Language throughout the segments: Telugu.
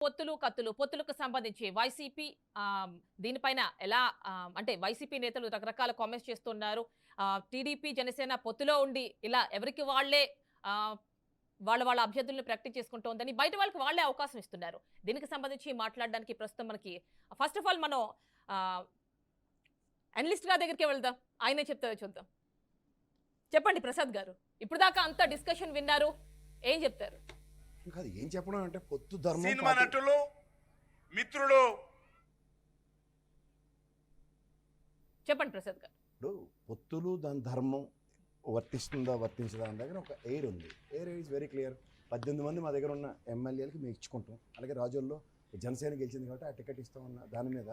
పొత్తులకు సంబంధించి వైసీపీ దీనిపైన ఎలా అంటే వైసీపీ నేతలు రకరకాల కామెంట్స్ చేస్తున్నారు. టీడీపీ జనసేన పొత్తులో ఉండి ఇలా ఎవరికి వాళ్లే వాళ్ళ అభ్యర్థులను ప్రాక్టీస్ చేసుకుంటోందని బయట వాళ్ళకి వాళ్లే అవకాశం ఇస్తున్నారు. దీనికి సంబంధించి మాట్లాడడానికి ప్రస్తుతం మనకి ఫస్ట్ ఆఫ్ ఆల్ మనం అనలిస్ట్ గారి దగ్గరికి వెళ్దాం. ఆయనే చెప్తారో చూద్దాం. చెప్పండి ప్రసాద్ గారు, ఇప్పుడు దాకా అంత డిస్కషన్ విన్నారు, ఏం చెప్తారు? ఏం చెప్పడం అంటే పొత్తు ధర్మం, సినిమా నటులు మిత్రులు. చెప్పండి ప్రసాద్ గారు. ఇప్పుడు పొత్తులు దాని ధర్మం వర్తిస్తుందా వర్తించదా అనే దగ్గర ఒక ఎయిర్ ఉంది. Air is very clear. 18 మంది మా దగ్గర ఉన్న ఎమ్మెల్యేలకి మేము ఇచ్చుకుంటాం. అలాగే రాజుల్లో జనసేన గెలిచింది కాబట్టి ఆ టికెట్ ఇస్తామన్న దాని మీద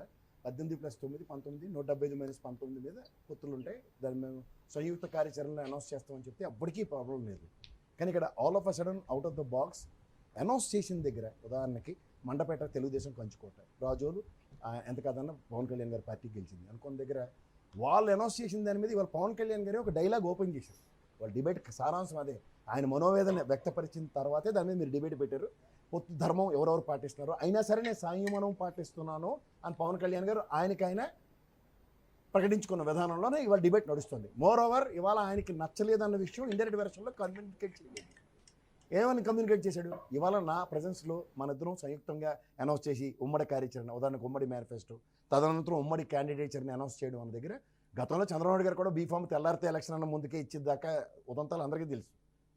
18 + 9 19 175 - 19 మీద పొత్తులు ఉంటాయి. దాన్ని మేము సంయుక్త కార్యాచరణలో అనౌన్స్ చేస్తామని చెప్తే అప్పటికీ ప్రాబ్లం లేదు. కానీ ఇక్కడ all of a sudden out of the box announce చేసిన దగ్గర ఉదాహరణకి మండపేట తెలుగుదేశం కంచుకోట, రాజోలు ఎంత కాదన్నా పవన్ కళ్యాణ్ గారి పార్టీకి గెలిచింది అనుకున్న దగ్గర వాళ్ళు అనౌన్స్ చేసిన దాని మీద ఇవాళ పవన్ కళ్యాణ్ గారి ఒక డైలాగ్ ఓపెన్ చేశారు. వాళ్ళ డిబేట్ సారాంశం అదే. ఆయన మనోవేదన వ్యక్తపరిచిన తర్వాతే దాని మీద మీరు డిబేట్ పెట్టారు. పొత్తు ధర్మం ఎవరెవరు పాటిస్తున్నారో అయినా సరే నేను సంయమనం పాటిస్తున్నాను అని పవన్ కళ్యాణ్ గారు ఆయన ప్రకటించుకున్న విధానంలోనే ఇవాళ డిబేట్ నడుస్తుంది. మోర్ ఓవర్ ఇవాళ ఆయనకి నచ్చలేదన్న విషయం ఇండైరెక్ట్ వెర్షన్లో కమ్యూనికేట్ చేయలేదు. ఏమని కమ్యూనికేట్ చేశాడు? ఇవాళ నా ప్రజెన్స్లో మన ఇద్దరం సంయుక్తంగా అనౌన్స్ చేసి ఉమ్మడి కార్యాచరణ, ఉదాహరణకు ఉమ్మడి మేనిఫెస్టో, తదనంతరం ఉమ్మడి క్యాండిడేచర్ని అనౌన్స్ చేయడం అన్న దగ్గర గతంలో చంద్రబాబు గారు కూడా బీఫామ్ తెల్లారితే ఎలక్షన్ అన్న ముందుకే ఇచ్చేదాకా ఉదంతాలు అందరికీ తెలుసు.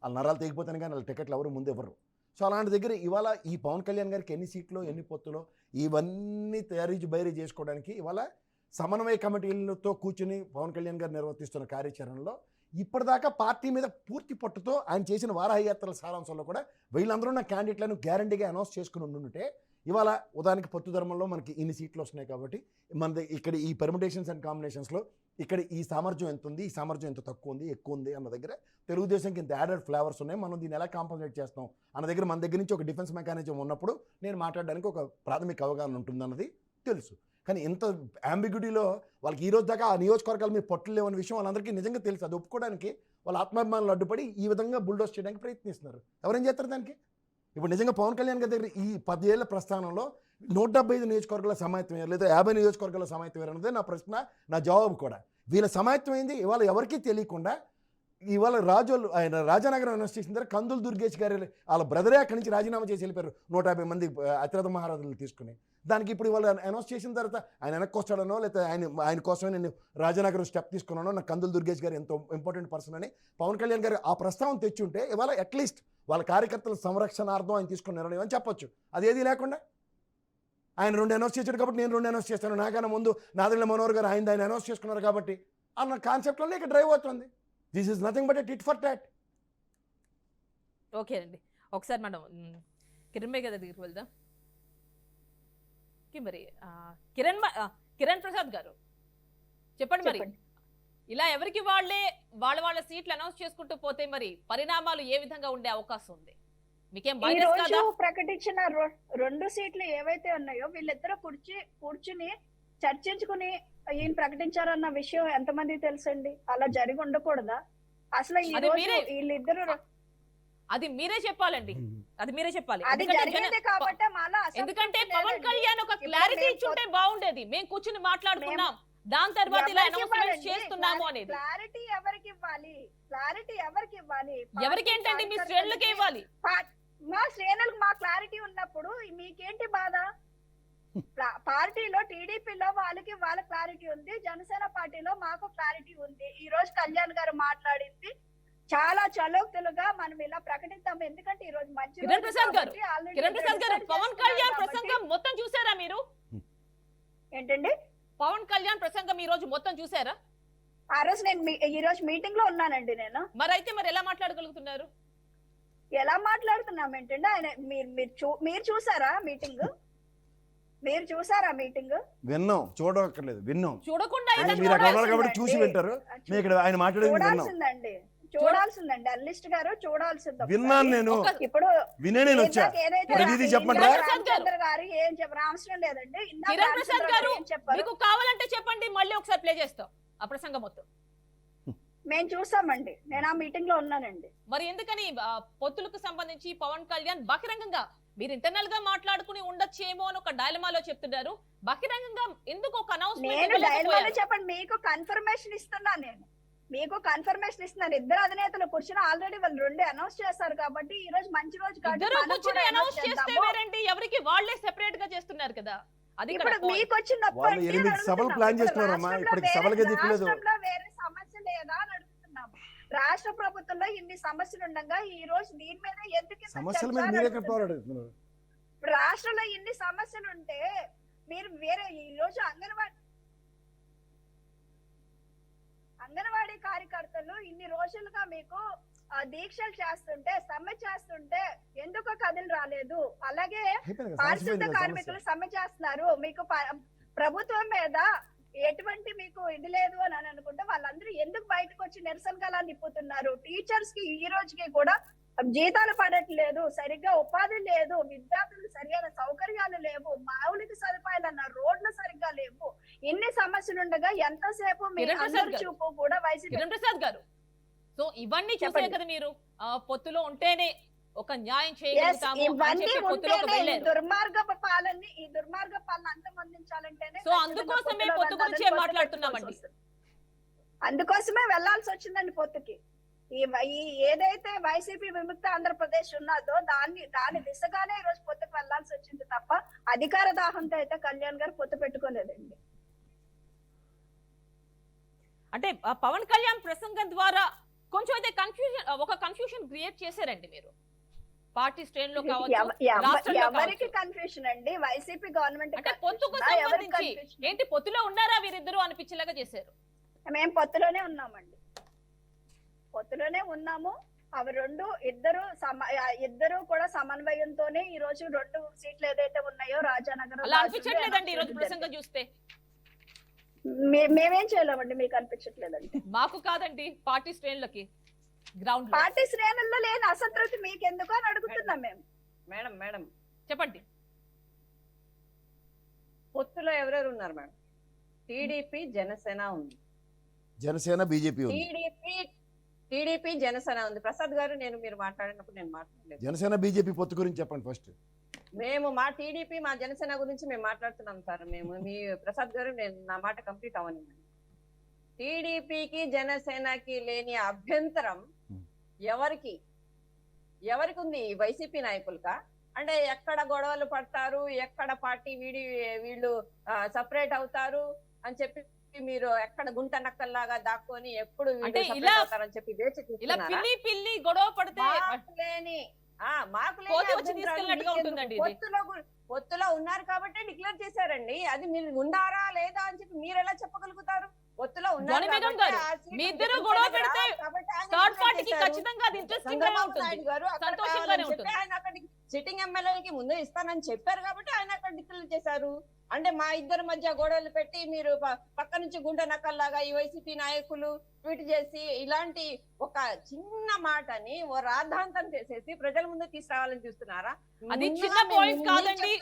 వాళ్ళ నరాలు తెగిపోతాను కానీ వాళ్ళ టికెట్లు ఎవరు ముందు ఇవ్వరు. సో అలాంటి దగ్గర ఇవాళ ఈ పవన్ కళ్యాణ్ గారికి ఎన్ని సీట్లు ఎన్ని పొత్తులో ఇవన్నీ బైరీ చేసుకోవడానికి ఇవాళ సమన్వయ కమిటీలతో కూర్చుని పవన్ కళ్యాణ్ గారు నిర్వర్తిస్తున్న కార్యాచరణలో ఇప్పటిదాకా పార్టీ మీద పూర్తి పట్టుతో ఆయన చేసిన వారాహయాత్రల సారాంశంలో కూడా వీళ్ళందరూ ఉన్న క్యాండిడేట్లను గ్యారంటీగా అనౌన్స్ చేసుకుని ఉండుంటే ఇవాళ ఉదాహరణకి పొత్తు ధర్మంలో మనకి ఇన్ని సీట్లు వస్తున్నాయి కాబట్టి మన ఇక్కడ ఈ పెర్మిటేషన్స్ అండ్ కాంబినేషన్స్లో ఇక్కడ ఈ సామర్థ్యం ఎంత ఉంది, ఈ సామర్థ్యం ఎంత తక్కువ ఉంది, ఎక్కువ ఉంది అన్న దగ్గర తెలుగుదేశంకి ఇంత యాడెడ్ ఫ్లేవర్స్ ఉన్నాయి, మనం దీన్ని ఎలా కాంపన్సేట్ చేస్తాం అన్న దగ్గర మన దగ్గర నుంచి ఒక డిఫెన్స్ మెకానిజం ఉన్నప్పుడు నేను మాట్లాడడానికి ఒక ప్రాథమిక అవగాహన ఉంటుందన్నది తెలుసు. కానీ ఇంత అంబిగ్యూటీలో వాళ్ళకి ఈ రోజు దాకా ఆ నియోజకవర్గాలు మీరు పట్టులు లేవన్న విషయం వాళ్ళందరికీ నిజంగా తెలుసు. అది ఒప్పుకోవడానికి వాళ్ళ ఆత్మాభిమానులు అడ్డుపడి ఈ విధంగా బుల్డోస్ చేయడానికి ప్రయత్నిస్తున్నారు. ఎవరేం చేస్తారు దానికి? ఇప్పుడు నిజంగా పవన్ కళ్యాణ్ గారి దగ్గర ఈ 10 ఏళ్ల ప్రస్థానంలో 175 నియోజకవర్గాల సమాయత్తం లేదా 50 నియోజకవర్గాల సమాయత్తం అన్నదే నా ప్రశ్న, నా జవాబు కూడా. వీళ్ళ సమాయత్తం అయింది ఇవాళ ఎవరికీ తెలియకుండా. ఇవాళ ఆయన రాజానగరం అనౌన్స్ చేసిన తర్వాత కందులు దుర్గేష్ గారి వాళ్ళ బ్రదరే అక్కడి నుంచి రాజీనామా చేసి వెళ్ళిపోయారు 150 మంది అతిరథ మహారాజులు తీసుకుని. దానికి ఇప్పుడు ఇవాళ అనౌన్స్ చేసిన తర్వాత ఆయన వెనక్కి వస్తాడనో లేకపోతే ఆయన కోసమే నేను రాజానగరం స్టెప్ తీసుకున్నానో, నాకు కందులు దుర్గేష్ గారు ఎంతో ఇంపార్టెంట్ పర్సన్ అని పవన్ కళ్యాణ్ గారు ఆ ప్రస్తావన తెచ్చుంటే ఇవాళ అట్లీస్ట్ వాళ్ళ కార్యకర్తల సంరక్షణార్థం ఆయన తీసుకున్న నిర్ణయం అని చెప్పొచ్చు. అదేది లేకుండా ఆయన 2 అనౌన్స్ చేశాడు కాబట్టి నేను 2 అనౌన్స్ చేస్తాను, నాకన్నా ముందు నాదెళ్ల మనోహర్ గారు ఆయన అనౌన్స్ చేసుకున్నారు కాబట్టి అన్న కాన్సెప్ట్లోనే ఇక్కడ డ్రైవ్ అవుతుంది. This is nothing but a tit for tat. Okay అండి, ఒకసారి మనం కిరణ్ గారి దగ్గరికి వెళ్దాం. మరి కిరణ్ ప్రసాద్ గారు చెప్పండి, మరి ఇలా ఎవరికి వాళ్ళ సీట్లు అనౌన్స్ చేసుకుంటూ పోతే మరి పరిణామాలు ఏ విధంగా ఉండే అవకాశం ఉంది? మీకేం ప్రకటించిన 2 సీట్లు ఏవైతే ఉన్నాయో వీళ్ళిద్దరూ కూర్చుని చర్చించుకుని ఈయన ప్రకటించారన్న విషయం ఎంతమందికి తెలుసండి? అలా జరిగి ఉండకూడదా అసలు? ఈ రోజు వీళ్ళిద్దరు అది మీరే చెప్పాలండి, అది మీరే చెప్పాలి. ఎందుకంటే పవన్ కళ్యాణ్ ఒక క్లారిటీ ఇచ్చుంటే బాగుండేది. మేము కూర్చుని మాట్లాడుకున్నాం, దాని తర్వాత ఇలా అనౌన్స్మెంట్ చేస్తున్నాము అనేది. క్లారిటీ ఎవరికి ఇవ్వాలి? క్లారిటీ ఎవరికి ఇవ్వాలి? ఎవరికి ఏంటండి? మీ శ్రేణులకే ఇవ్వాలి. మా శ్రేణులకు మా క్లారిటీ ఉన్నప్పుడు మీకేంటి బాధ? పార్టీలో టీడీపీలో వాళ్ళ క్లారిటీ ఉంది, జనసేన పార్టీలో మాకు క్లారిటీ ఉంది. ఈ రోజు కళ్యాణ్ గారు మాట్లాడింది చాలా చలోక్తులుగా మనం ఇలా ప్రకటిస్తాము. ఎందుకంటే ఈ రోజు మంచి కిరణ్ ప్రసాద్ గారు పవన్ కళ్యాణ్ ప్రసంగం మొత్తం చూసారా మీరు? ఏంటండి పవన్ కళ్యాణ్ ప్రసంగం ఈ రోజు మొత్తం చూసారా? ఆ రోజు నేను ఈ రోజు మీటింగ్ లో ఉన్నానండి. నేను మరి ఎలా మాట్లాడగలుగుతున్నారు? ఎలా మాట్లాడుతున్నాం ఏంటండి? ఆయన మీరు చూసారా మీటింగ్? మీరు చూసారా మీటింగ్? విన్నాం, చూడక్కర్లేదు, విన్నాం. చూడకుండా చూసి వింటారు. ఆయన చూడాల్సిందండి, చూడాల్సిందండి. అనలిస్ట్ గారు చూడాల్సింది. విన్నాను నేను, ఇప్పుడు రామచంద్ర గారు ఏం చెప్పారు అవసరం లేదండి. కిరణ్ ప్రసాద్ గారు మీకు కావాలంటే చెప్పండి, మళ్ళీ ఒకసారి ప్లే చేస్తాం ఆ ప్రసంగం మొత్తం. మేము చూసామండి, నేను ఆ మీటింగ్ లో ఉన్నానండి. మరి ఎందుకని పొత్తులకు సంబంధించి పవన్ కళ్యాణ్ బహిరంగంగా మీరు ఇంటర్నల్ గా మాట్లాడుకుని ఉండొచ్చేమో అని ఒక డైలమాలో చెప్తున్నారు. బహిరంగంగా ఎందుకు ఒక నేను అనౌన్స్మెంట్ డైలమాలో చెప్పండి, మీకు కన్ఫర్మేషన్ ఇస్తున్నాను. ఇద్దరు అధినేతలు కూర్చుని ఆల్రెడీ వాళ్ళు 2 అనౌన్స్ చేస్తారు కాబట్టి ఈ రోజు మంచి రోజు కాబట్టి ఇద్దరు మనం కూర్చుని కూడా అనౌన్స్ announce చేస్తే చేద్దాము. వేరేంటి, ఎవరికి వాళ్ళే సెపరేట్ గా చేస్తున్నారు కదా. అది ఇక్కడ ఇప్పుడు point. మీకు వచ్చినప్పుడు వాళ్ళు 8 సభలు ప్లాన్ చేస్తున్నారమ్మా, ఇప్పటికి సభలకే దిక్కులేదు. రాష్ట్రంలో వేరే సమస్య లేదా అని అడుగుతున్నాము. రాష్ట్ర ప్రభుత్వంలో ఇన్ని సమస్యలు ఉండగా ఈ రోజు దీని మీద ఎందుకు ఇంత సమస్యల చర్చ మీద అని మీరే అడుగుతున్నాము. పోరాడుతున్నారు. ఇప్పుడు రాష్ట్రంలో ఇన్ని సమస్యలు ఉంటే మీరు వేరే ఈ రోజు అంగన్వాడీ కార్యకర్తలు ఇన్ని రోజులుగా మీకు దీక్షలు చేస్తుంటే సమ్మె చేస్తుంటే ఎందుకు కథలు రాలేదు? అలాగే అయిపోయింది కదా, పారిశుద్ధ సమస్య అయిపోయింది కదా కార్మికులు సమ్మె చేస్తున్నారు, మీకు ప్రభుత్వం మీద ఎటువంటి మీకు ఇది లేదు అని అనుకుంటే వాళ్ళందరూ ఎందుకు బయటకు వచ్చి నిరసన గలా నిప్పుతున్నారు? టీచర్స్ కి ఈ రోజుకి కూడా జీతాలు పడట్లేదు, సరిగ్గా ఉపాధి లేదు, విద్యార్థులకు సరైన సౌకర్యాలు లేవు, మౌలిక సదుపాయాలు అన్న రోడ్లు సరిగ్గా లేవు. ఇన్ని సమస్యలు ఉండగా ఎంతసేపు మీ కిరణ్ ప్రసాద్ అందరి గారు. చూపు కూడా వైసీపీ కిరణ్ ప్రసాద్ గారు, సో ఇవన్నీ చూసే చెప్పండి. కదా మీరు పొత్తులో ఉంటేనే ఒక న్యాయం Yes, చేయగలుగుతాము అని ఇవన్నీ చెప్పి పొత్తులోకి ఉంటేనే ఈ వెళ్ళారు. దుర్మార్గపు పాలన అంతమొందించాలంటేనే సో అందుకోసమే పొత్తు గురించే మాట్లాడుతున్నామండి. అందుకోసమే వెళ్లాల్సి వచ్చిందండి పొత్తుకి. ఈ ఏదైతే వైసీపీ విముక్త ఆంధ్రప్రదేశ్ ఉన్నదో దాని దిశగానే ఈ రోజు పొత్తుకు వెళ్లాల్సి వచ్చింది తప్ప అధికార దాహంతో అయితే కళ్యాణ్ గారు పొత్తు పెట్టుకోలేదండి. అంటే పవన్ కళ్యాణ్ ప్రసంగం ద్వారా కొంచెం అయితే కన్ఫ్యూజన్ క్రియేట్ చేశారండి మీరు. పార్టీ శ్రేణులు లో కావచ్చు, రాష్ట్రంలో ఎవరికి కావచ్చు. కన్ఫ్యూషన్ అండి? వైసీపీ గవర్నమెంట్ అంటే పొత్తుకు సంబంధించి ఏంటి పొత్తులో ఉన్నారా వీరిద్దరు అనిపించేలాగా చేశారు. మేము పొత్తులోనే ఉన్నామండి, పొత్తులోనే ఉన్నాము. అవి ఇద్దరు కూడా సమన్వయంతోనే ఈ రోజు 2 సీట్లు ఏదైతే ఉన్నాయో రాజానగరం అలా అనిపించట్లేదండి ఈ రోజు ప్రసంగం చూస్తే. మేమేం చేయలేమండి, మీకు అనిపించట్లేదండి. మాకు కాదండి, పార్టీ శ్రేణులకి గ్రౌండ్ పార్టీ శ్రేణుల్లో లేని అసంతృప్తి మీకెందుకు అని అడుగుతున్నాం మేము. మేడం చెప్పండి. పొత్తులో ఎవరెవరు ఉన్నారు మేడం? టీడీపీ జనసేన ఉంది, జనసేన బీజేపీ ఉంది. టీడీపీ జనసేన ఉంది. ప్రసాద్ గారు, మీరు మాట్లాడినప్పుడు నేను మాట్లాడలేదు. జనసేన బీజేపీ పొత్తు గురించి చెప్పండి ఫస్ట్. మేము మా టీడీపీ మా జనసేన గురించి మేము మాట్లాడుతున్నాం సార్. మీ ప్రసాద్ గారు, నా మాట కంప్లీట్ అవనివ్వండి. టీడీపీకి జనసేనకి లేని అభ్యంతరం ఎవరికి ఉంది? వైసీపీ నాయకులకా? అంటే ఎక్కడ గొడవలు పడతారు, ఎక్కడ పార్టీ వీళ్ళు సపరేట్ అవుతారు అని చెప్పి మీరు ఎక్కడ గుంట నక్కల్లాగా దాక్కొని ఎప్పుడు అంటే అవుతారని చెప్పి వేచి ఇలా పిల్లి గొడవ పడితే మాకు కోతి వచ్చి తీసుకెళ్ళినట్టుగా ఉంటుందండి ఇది. పొత్తులో ఉన్నారు కాబట్టి డిక్లేర్ చేశారండి. అది మీరు ఉన్నారా లేదా అని చెప్పి మీరు ఎలా చెప్పగలుగుతారు? పొత్తులో జోని బేగం గారు, మీ ఇద్దరు గొడవ పెడితే థర్డ్ పార్టీకి ఖచ్చితంగా అది ఇంట్రెస్టింగ్ గానే ఉంటుంది, సంతోషంగానే ఉంటుంది. ఆయన అక్కడ సిట్టింగ్ ఎమ్మెల్యేలకి ముందే ఇస్తానని చెప్పారు కాబట్టి ఆయన అక్కడ డిక్లేర్ చేశారు. అంటే మా ఇద్దరి మధ్య గొడవలు పెట్టి మీరు పక్క నుంచి గుండె నక్కల్లాగా ఈ వైసీపీ నాయకులు ట్వీట్ చేసి ఇలాంటి ఒక చిన్న మాటని ఓ రాద్ధాంతం చేసేసి ప్రజల ముందు తీసుకురావాలని చూస్తున్నారా? అది చిన్న పాయింట్ కాదండి,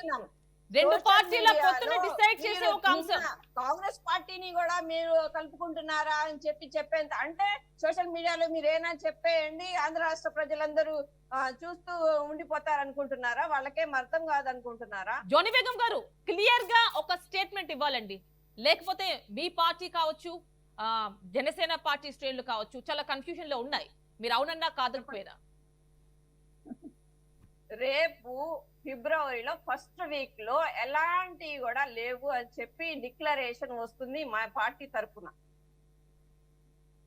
2 పార్టీల పొత్తుని డిసైడ్ చేసే ఒక అంశం. కాంగ్రెస్ పార్టీని కూడా మీరు కలుపుకుంటున్నారా అని చెప్పేంత అంటే సోషల్ మీడియాలో మీరు ఏనా చెప్పేయండి, ఆంధ్ర రాష్ట్ర ప్రజలందరూ చూస్తూ ఉండిపోతారు అనుకుంటున్నారా? వాళ్ళకేం అర్థం కాదనుకుంటున్నారా? జోని బేగం గారు, క్లియర్ గా ఒక స్టేట్మెంట్ ఇవ్వాలండి, లేకపోతే మీ పార్టీ కావచ్చు, జనసేన పార్టీ శ్రేణులు కావచ్చు, చాలా కన్ఫ్యూజన్ లో ఉన్నాయి. మీరు అవునన్నా కాదకపోయినా రేపు ఫిబ్రవరిలో ఫస్ట్ వీక్ లో ఎలాంటి కూడా లేవు అని చెప్పి డిక్లరేషన్ వస్తుంది మా పార్టీ తరఫున.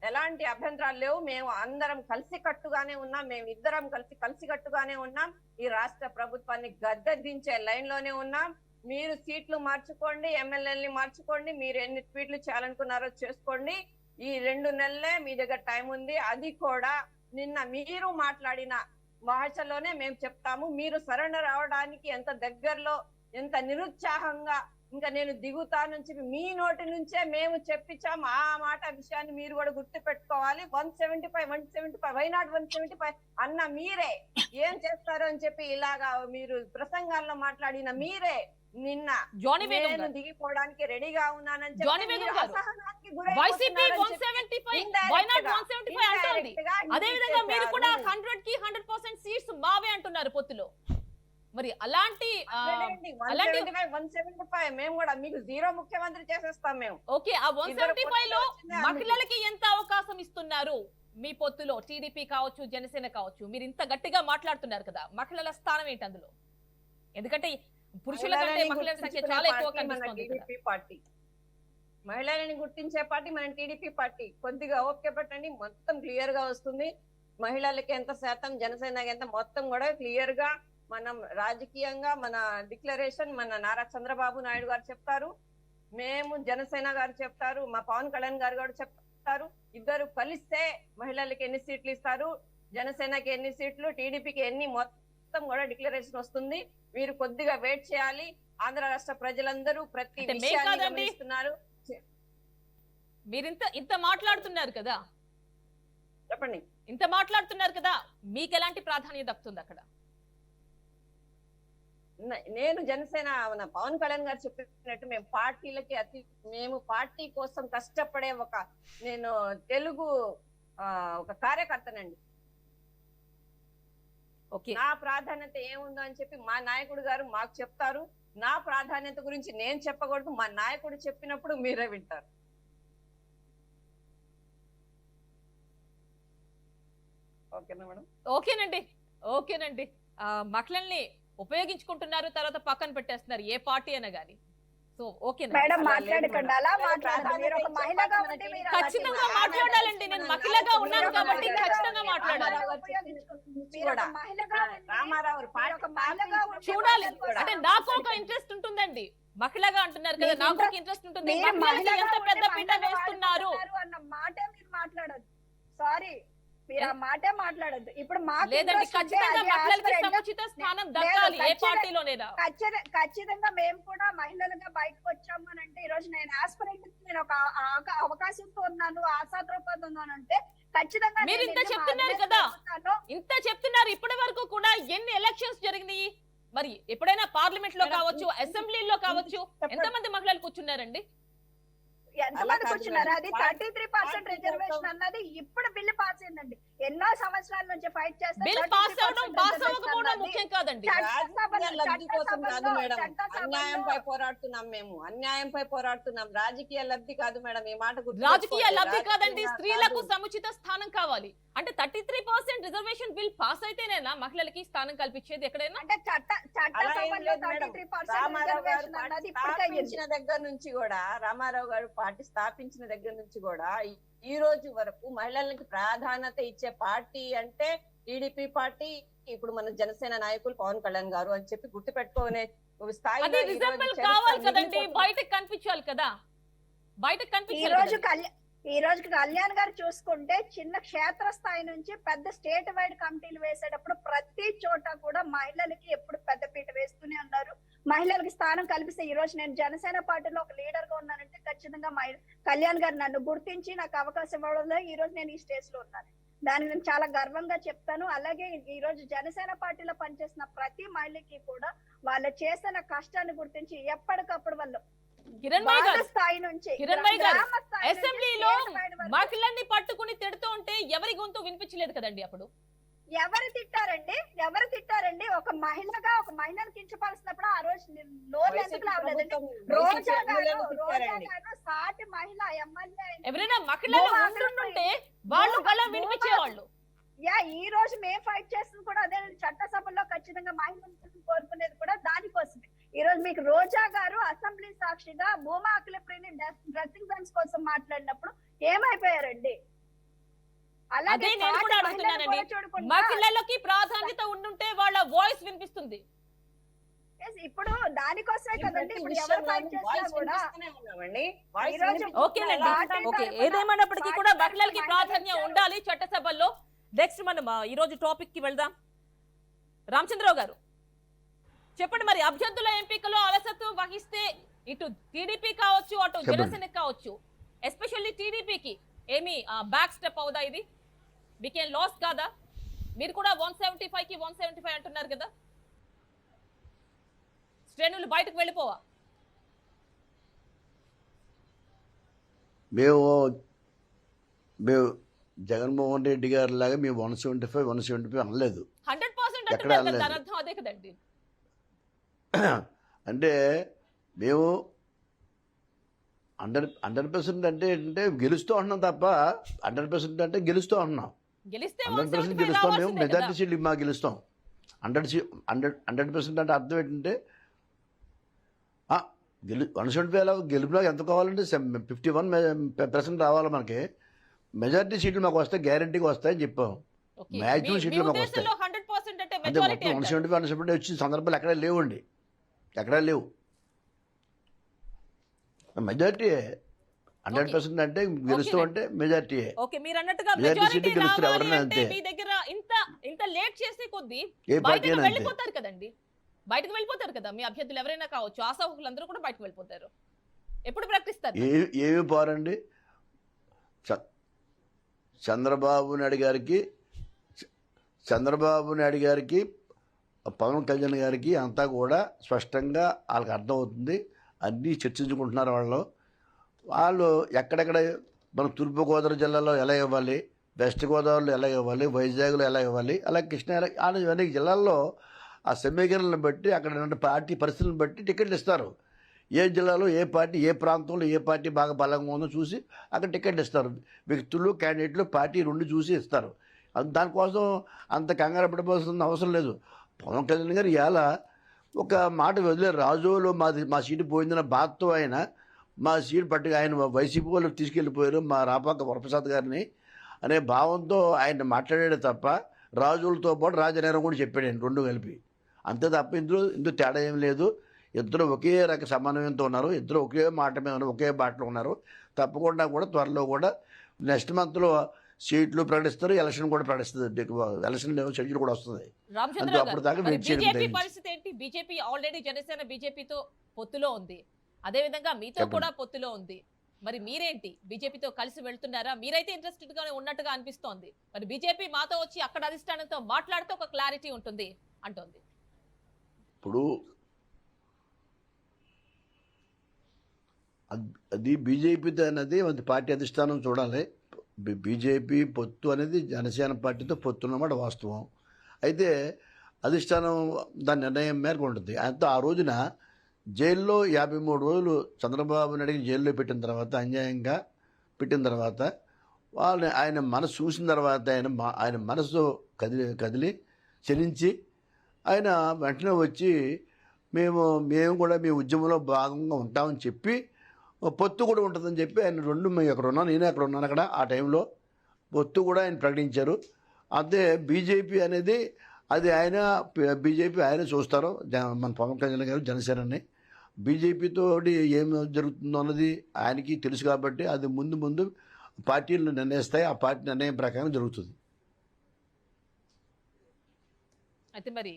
ఎలాంటి అభ్యంతరాలు లేవు, మేము అందరం కలిసికట్టుగానే ఉన్నాం, మేమిద్దరం కలిసికట్టుగానే ఉన్నాం. ఈ రాష్ట్ర ప్రభుత్వాన్ని గద్దె దించే లైన్ లోనే ఉన్నాం. మీరు సీట్లు మార్చుకోండి, ఎమ్మెల్యేలని మార్చుకోండి, మీరు ఎన్ని ట్వీట్లు చేయాలనుకున్నారో చేసుకోండి. ఈ 2 నెలలే మీ దగ్గర టైం ఉంది. అది కూడా నిన్న మీరు మాట్లాడిన భాషలోనే మేము చెప్తాము. మీరు సరెండర్ అవడానికి ఎంత దగ్గరలో, ఎంత నిరుత్సాహంగా ఇంకా నేను దిగుతానని చెప్పి మీ నోటి నుంచే మేము చెప్పించాము. ఆ మాట విషయాన్ని మీరు కూడా గుర్తు పెట్టుకోవాలి. 175 వై నాట్ 175 అన్న మీరే ఏం చేస్తారు అని చెప్పి ఇలాగా మీరు ప్రసంగాల్లో మాట్లాడిన మీరే నిన్న జోని బేగం నేను దిగిపోవడానికి రెడీగా ఉన్నానని జోని బేగం గారు, వైసీపీ 175 వై నాట్ 175 అంటుంది. అదే విధంగా మీరు కూడా 100కి 100% సీట్స్ మావే అంటున్నారు పొత్తులో. మరి అలాంటి అలాంటి 175 మేము కూడా మీకు జీరో ముఖ్యమంత్రి చేసేస్తాం మేము. ఓకే, ఆ 175 లో మహిళలకి ఎంత అవకాశం ఇస్తున్నారు మీ పొత్తులో? టీడీపీ కావచ్చు, జనసేన కావచ్చు, మీరు ఇంత గట్టిగా మాట్లాడుతున్నారు కదా, మహిళల స్థానం ఏంటి అందులో? ఎందుకంటే పురుషుల కంటే మహిళల సంఖ్య చాలా ఎక్కువ కనిపిస్తుంది ఇక్కడ. టీడీపీ పార్టీ మహిళలని గుర్తించే పార్టీ మన టీడీపీ పార్టీ. కొద్దిగా ఓపిక పట్టండి, మొత్తం క్లియర్ గా వస్తుంది. మహిళలకి ఎంత శాతం, జనసేనకి ఎంత, మొత్తం కూడా క్లియర్ గా మనం రాజకీయంగా మన డిక్లరేషన్ మన నారా చంద్రబాబు నాయుడు గారు చెప్తారు, మేము జనసేన గారు చెప్తారు, మా పవన్ కళ్యాణ్ గారు కూడా చెప్తారు. ఇద్దరు కలిస్తే మహిళలకి ఎన్ని సీట్లు ఇస్తారు, జనసేనకి ఎన్ని సీట్లు, టీడీపీకి ఎన్ని, మొత్తం కూడా డిక్లరేషన్ వస్తుంది. మీరు కొద్దిగా వెయిట్ చేయాలి. ఆంధ్ర రాష్ట్ర ప్రజలందరూ ప్రతి విషయాన్ని గమనిస్తున్నారు. మీరు ఇంత మాట్లాడుతున్నారు కదా, చెప్పండి. ఇంత మాట్లాడుతున్నారు కదా, మీకు ఎలాంటి ప్రాధాన్యత దక్కుతుంది అక్కడ? నేను జనసేన పవన్ కళ్యాణ్ గారు చెప్పినట్టు మేము పార్టీ కోసం కష్టపడే నేను తెలుగు ఒక కార్యకర్తనండి. ఓకే, నా ప్రాధాన్యత ఏముందో అని చెప్పి మా నాయకుడు గారు మాకు చెప్తారు. నా ప్రాధాన్యత గురించి నేను చెప్పకూడదు, మా నాయకుడు చెప్పినప్పుడు మీరే వింటారు. ఓకేనా మేడం? ఓకేనండి. మహిళల్ని ఉపయోగించుకుంటున్నారు, తర్వాత పక్కన పెట్టేస్తున్నారు ఏ పార్టీ అయినా గానీ. సో ఓకేనా మేడం, మాట్లాడకండి, అలా మాట్లాడదు. మీరు ఒక మహిళగా ఉండి మీరు అలా ఖచ్చితంగా మాట్లాడాలండి. నేను మహిళగా ఉన్నాను కాబట్టి ఖచ్చితంగా మాట్లాడాలి. మీరు ఒక మహిళగా ఉండి, రామారావు మీరు ఒక మహిళగా ఉండి చూడాలి మాట్లాడుకోవాలి. అంటే నాకు ఒక ఇంట్రెస్ట్ ఉంటుందండి. మహిళగా అంటున్నారు కదా, మీకు నాకు ఒక ఇంట్రెస్ట్ ఉంటుంది. మీరు మహిళలకి మహిళగా ఎంత ఉండి పెద్ద పీట మహిళగా వేస్తున్నారు అన్న మాటే మీరు మాట్లాడద్దు. సారీ, మీరు ఆ మాటే మాట్లాడద్దు. ఇప్పుడు మాకు లేదండి, interest ఉంటే ఖచ్చితంగా అది మహిళలకి aspirant గా- సముచిత స్థానం దక్కాలి ఏ ఖచ్చితంగా- పార్టీలోనేనా. ఖచ్చితంగా మేము కూడా మహిళలుగా బయటకు వచ్చాము అని అంటే, ఈ రోజు నేను ఆస్పిరెంట్, నేను ఒక అవకాశంతో ఉన్నాను, ఆశాద్రూపంతో ఉన్నాను అంటే ఖచ్చితంగా మీరు నేను ఇంత ఎన్ని చెప్తున్నారు మార్పులు కదా, జరుగుతానో. ఇంత చెప్తున్నారు. ఇప్పటి వరకు కూడా ఎన్ని ఎలక్షన్స్ జరిగినాయి? మరి ఎప్పుడైనా పార్లమెంట్ లో మేడం, కావచ్చు, అసెంబ్లీలో కావచ్చు, ఎంతమంది మహిళలు కూర్చున్నారండి? ఎంతమంది కాదు కూర్చున్నారు? మేడం. అది 33% రిజర్వేషన్ అన్నది ఇప్పుడు బిల్లు పాస్ అయిందండి. ఎన్నో సంవత్సరాల నుంచి ఫైట్ చేస్తే బిల్ 33% పాస్ అవడం పాస్ రిజర్వేషన్ అవ్వకపోవడం అన్నది ముఖ్యం కాదండి. రాజకీయ లబ్ధి కోసం కాదు మేడం, చట్టసభలో అన్యాయంపై పోరాడుతున్నాం. మేము అన్యాయంపై పోరాడుతున్నాం, రాజకీయ లబ్ధి కాదు మేడం. ఈ మాట రాజకీయ లబ్ధి కాదండి, రాజకీయ స్త్రీలకు కాదు. సముచిత స్థానం కావాలి. అంటే 33% రిజర్వేషన్ బిల్ పాస్ అయితేనేనా మహిళలకి స్థానం కల్పించేది ఎక్కడైనా? అంటే అలా ఏం చట్టసభలో లేదు మేడం. 33% రామారావు గారు రిజర్వేషన్ పార్టీ అన్నది ఇప్పటికే అయ్యింది. స్థాపించిన దగ్గర నుంచి కూడా, రామారావు గారు పార్టీ స్థాపించిన దగ్గర నుంచి కూడా ఈ రోజు వరకు మహిళలకి ప్రాధాన్యత ఇచ్చే పార్టీ అంటే టీడీపీ పార్టీ. ఇప్పుడు మన జనసేన నాయకులు పవన్ కళ్యాణ్ గారు అని చెప్పి గుర్తు పెట్టుకునే స్థాయిలో అది ఈ రోజు రిజర్వల్ చరిత్ర కావాలి కదండి, మిగిలిపోతుంది. బయటకు కనిపించాలి కదా, బయటకు ఈ కనిపించాలి రోజు కదండి. ఈ రోజు కళ్యాణ్ గారు చూసుకుంటే చిన్న క్షేత్ర స్థాయి నుంచి పెద్ద స్టేట్ వైడ్ కమిటీలు వేసేటప్పుడు ప్రతి చోట కూడా మహిళలకి ఎప్పుడు పెద్దపీట వేస్తూనే ఉన్నారు. మహిళలకి స్థానం కల్పిస్తే, ఈ రోజు నేను జనసేన పార్టీలో ఒక లీడర్ గా ఉన్నానంటే ఖచ్చితంగా కళ్యాణ్ గారు నన్ను గుర్తించి నాకు అవకాశం ఇవ్వడంలో ఈ రోజు నేను ఈ స్టేజ్ లో ఉన్నాను. దానికి నేను చాలా గర్వంగా చెప్తాను. అలాగే ఈ రోజు జనసేన పార్టీలో పనిచేసిన ప్రతి మహిళకి కూడా వాళ్ళు చేసిన కష్టాన్ని గుర్తించి ఎప్పటికప్పుడు వాళ్ళు కిరణ్మయ్య గారు, స్థాయి నుంచి కిరణ్మయ్య గారు, గ్రామ స్థాయి నుంచి అసెంబ్లీలో స్టేట్ వైడ్ వరకు మహిళల్ని పట్టుకుని తిడుతూ ఉంటే ఎవరి గొంతు వినిపించలేదు కదండి అప్పుడు? ఎవరు తిట్టారండి? ఒక మహిళను కించపరుస్తున్నప్పుడు ఆ రోజు నోరు ఎందుకు లావలేదండి? రోజా గారు సాటి మహిళ ఎమ్మెల్యే ఎవరైనా మహిళలు ఉంటుంటే వాళ్ళు గళం వినిపించేవాళ్ళు. ఈ రోజు మేము ఫైట్ చేస్తుంది కూడా అదే. చట్టసభలో ఖచ్చితంగా మహిళలను కోరుకునేది కూడా దానికోసమే. ఈ రోజు మీకు రోజా గారు అసెంబ్లీ సాక్షిగా భూమా అఖిలప్రియని డ్రెస్సింగ్ సెన్స్ కోసం మాట్లాడినప్పుడు ఏమైపోయారండి? అదే నేను కూడా అడుగుతున్నానండి, మహిళలకి ప్రాధాన్యత ఉండుంటే వాళ్ళ వాయిస్ వినిపిస్తుంది. ఇప్పుడు దానికోసమే కదండి ఇప్పుడు ఎవరు ఫైట్ చేసినా కూడా. ఓకేనండి, ఓకే. ఏదేమైనప్పటికీ కూడా మహిళలకి ప్రాధాన్యం ఉండాలి చట్టసభల్లో. నెక్స్ట్ మనం ఈ రోజు టాపిక్ కి వెళ్దాం. రామచంద్రరావు గారు చెప్పండి, మరి అభ్యర్థుల ఎంపికలో అలసత్వం వహిస్తే ఇటు టీడీపీ కావచ్చు, అటు జనసేన కావచ్చు, ఎస్పెషల్లీ టీడీపీకి ఏమి బ్యాక్ స్టెప్ అవుదా? ఇది మీకేం లాస్ కాదా? మీరు కూడా 175 కి 175 అంటున్నారు కదా, శ్రేణులు బయటకు వెళ్ళిపోవా? మేము జగన్మోహన్ రెడ్డి గారి లాగా మేము 175 అనలేదు. 100% ఎక్కడ అంటున్నారు కదా, అనలేదు. దాని అర్థం అదే కదండి. అంటే మేము 100% అంటే గెలుస్తూ ఉంటున్నాం తప్ప 100% అంటే గెలుస్తూ ఉంటున్నాం. గెలిస్తే 100% గెలుస్తాం. మేము మెజార్టీ సీట్లు మా గెలుస్తాం. 100% అంటే అర్థం ఏంటంటే 175 గెలుపులో ఎంత కావాలంటే 51% రావాలి మనకి. మెజార్టీ సీట్లు మాకు వస్తాయి, గ్యారంటీగా వస్తాయని చెప్పాం. మ్యాక్సిమం సీట్లు మాకు వస్తాయి. 100% అంటే అంటే మెజారిటీ మొత్తం 175 వచ్చిన సందర్భాలు ఎక్కడా లేవండి, ఎక్కడా లేవు. మెజార్టీ 100% అంటే గెలుస్తాం అంటే మెజార్టీయే. ఓకే, మీరు అన్నట్టుగా మెజారిటీ మెజారిటీ సీట్లు గెలుస్తారు రావాలి ఎవరైనా అంటే అంతే. మీ దగ్గర ఇంత లేట్ చేసే కొద్దీ ఏ పార్టీ బయటకు అయినా అంతే. వెళ్ళిపోతారు కదండి, బయటకు వెళ్ళిపోతారు కదా మీ అభ్యర్థులు ఎవరైనా కావచ్చు, ఆశావకులందరూ కూడా బయటకు వెళ్ళిపోతారు. ఎప్పుడు ప్రకటిస్తారు? ఏమి పోరండి. చంద్రబాబు నాయుడు గారికి పవన్ కళ్యాణ్ గారికి అంతా కూడా స్పష్టంగా వాళ్ళకి అర్థమవుతుంది. అన్నీ చర్చించుకుంటున్నారు వాళ్ళు ఎక్కడెక్కడ మన తూర్పుగోదావరి జిల్లాలో ఎలా ఇవ్వాలి, వెస్ట్ గోదావరిలో ఎలా ఇవ్వాలి, వైజాగ్లో ఎలా ఇవ్వాలి, అలా కృష్ణా అనేక జిల్లాల్లో ఆ సమీకరణలను బట్టి అక్కడ పార్టీ పరిస్థితులను బట్టి టికెట్లు ఇస్తారు. ఏ జిల్లాలో ఏ పార్టీ, ఏ ప్రాంతంలో ఏ పార్టీ బాగా బలంగా ఉందో చూసి అక్కడ టికెట్లు ఇస్తారు. వ్యక్తులు, క్యాండిడేట్లు, పార్టీ రెండు చూసి ఇస్తారు. దానికోసం అంత కంగారు పడిపోవాల్సిన అవసరం లేదు. పవన్ కళ్యాణ్ గారు ఇవాళ ఒక మాట వదిలేరు. రాజులో మా సీటు పోయిందన్న బాధతో ఆయన మా సీటు పట్టుకు ఆయన వైసీపీ వాళ్ళు తీసుకెళ్ళిపోయారు మా రాపాక వరప్రసాద్ గారిని అనే భావంతో ఆయన మాట్లాడాడు తప్ప రాజులతో పాటు రాజనేరం కూడా చెప్పాడు ఆయన రెండు కలిపి. అంతే తప్ప ఇందులో తేడా ఏం లేదు. ఇద్దరు ఒకే రక సమన్వయంతో ఉన్నారు, ఇద్దరు ఒకే మాట మీద ఉన్నారు, ఒకే బాటలో ఉన్నారు. తప్పకుండా కూడా త్వరలో కూడా నెక్స్ట్ మంత్లో సీట్లు ప్రకటిస్తారు, ఎలక్షన్ కూడా ప్రకటిస్తుంది. ఎలక్షన్ షెడ్యూల్ కూడా వస్తుంది. రామచంద్రరావు అప్పుడు గారు, దాకా మరి వెయిట్ చేయడం బీజేపీ దయచేసి. పరిస్థితి ఏంటి? బీజేపీ ఆల్రెడీ జనసేన బీజేపీతో పొత్తులో ఉంది, అదే విధంగా మీతో చెప్పండి. కూడా పొత్తులో ఉంది. మరి మీరేంటి బీజేపీతో కలిసి వెళ్తున్నారా? మీరైతే ఇంట్రెస్టెడ్ గానే ఉన్నట్టుగా అనిపిస్తోంది. మరి బీజేపీ మాతో వచ్చి అక్కడ అధిష్టానంతో మాట్లాడితే ఒక క్లారిటీ ఉంటుంది అంటోంది. ఇప్పుడు అది బీజేపీతో అనేది అది పార్టీ అధిష్టానం చూడాలి. బీజేపీ పొత్తు అనేది జనసేన పార్టీతో పొత్తు అన్నమాట వాస్తవం. అయితే అధిష్టానం దాని నిర్ణయం మేరకు ఉంటుంది. అయితే ఆ రోజున జైల్లో 53 రోజులు చంద్రబాబు నాయుడు జైల్లో పెట్టిన తర్వాత, అన్యాయంగా పెట్టిన తర్వాత ఆయన మనసు చూసిన తర్వాత ఆయన మనసు కదిలి చలించి ఆయన వెంటనే వచ్చి మేము కూడా మీ ఉద్యమంలో భాగంగా ఉంటామని చెప్పి పొత్తు కూడా ఉంటుందని చెప్పి ఆయన మేము ఎక్కడ ఉన్నాను, నేను ఎక్కడ ఉన్నాను అక్కడ ఆ టైంలో పొత్తు కూడా ఆయన ప్రకటించారు. అదే బీజేపీ అనేది బీజేపీ ఆయన చూస్తారు. మన పవన్ కళ్యాణ్ గారు జనసేనని బీజేపీతో ఏం జరుగుతుందో అన్నది ఆయనకి తెలుసు కాబట్టి అది ముందు పార్టీలు నిర్ణయిస్తాయి. ఆ పార్టీ నిర్ణయం ప్రకారం జరుగుతుంది. అయితే మరి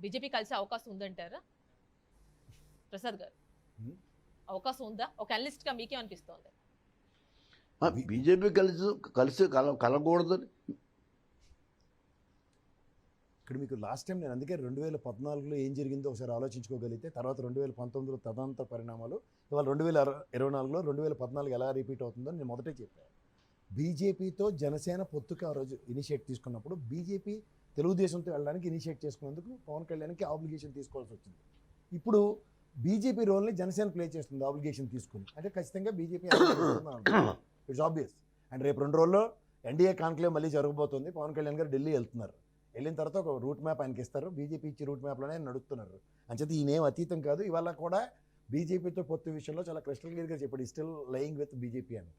బీజేపీ కలిసే అవకాశం ఉందంటారా ప్రసాద్ గారు? అవకాశం ఉందా? ఒక అనలిస్ట్ గా మీకేమనిపిస్తోంది? బీజేపీ కలగకూడదు. ఇక్కడ మీకు లాస్ట్ టైం నేను అందుకే 2014లో ఏం జరిగిందో ఒకసారి ఆలోచించుకోగలిగితే తర్వాత 2019లో తదనంతర పరిణామాలు, ఇవాళ 2024లో 2014 ఎలా రిపీట్ అవుతుందో నేను మొదటే చెప్పాను. బీజేపీతో జనసేన పొత్తుకు ఆ రోజు ఇనిషియేట్ తీసుకున్నప్పుడు బీజేపీ తెలుగుదేశంతో వెళ్ళడానికి ఇనిషియేట్ చేసుకున్నందుకు పవన్ కళ్యాణ్కి ఆబ్లిగేషన్ తీసుకోవాల్సి వచ్చింది. ఇప్పుడు బీజేపీ రోల్ని జనసేన ప్లే చేస్తుంది ఆబ్లిగేషన్ తీసుకుని. అంటే ఖచ్చితంగా బీజేపీ ఇట్స్ ఆబ్వియస్. అండ్ రేపు 2 రోజుల్లో ఎన్డీఏ కాన్క్లేవ్ మళ్ళీ జరగబోతుంది. పవన్ కళ్యాణ్ గారు ఢిల్లీ వెళ్తున్నారు. వెళ్ళిన తర్వాత ఒక రూట్ మ్యాప్ ఆయనకి ఇస్తారు. బీజేపీ ఇచ్చి రూట్ మ్యాప్లోనే ఆయన నడుస్తున్నారు. అంచేత ఈయనేం అతీతం కాదు. ఇవాళ కూడా బీజేపీతో పొత్తు విషయంలో చాలా క్రిస్టల్ క్లియర్గా చెప్పాడు, స్టిల్ లయింగ్ విత్ బీజేపీ అని.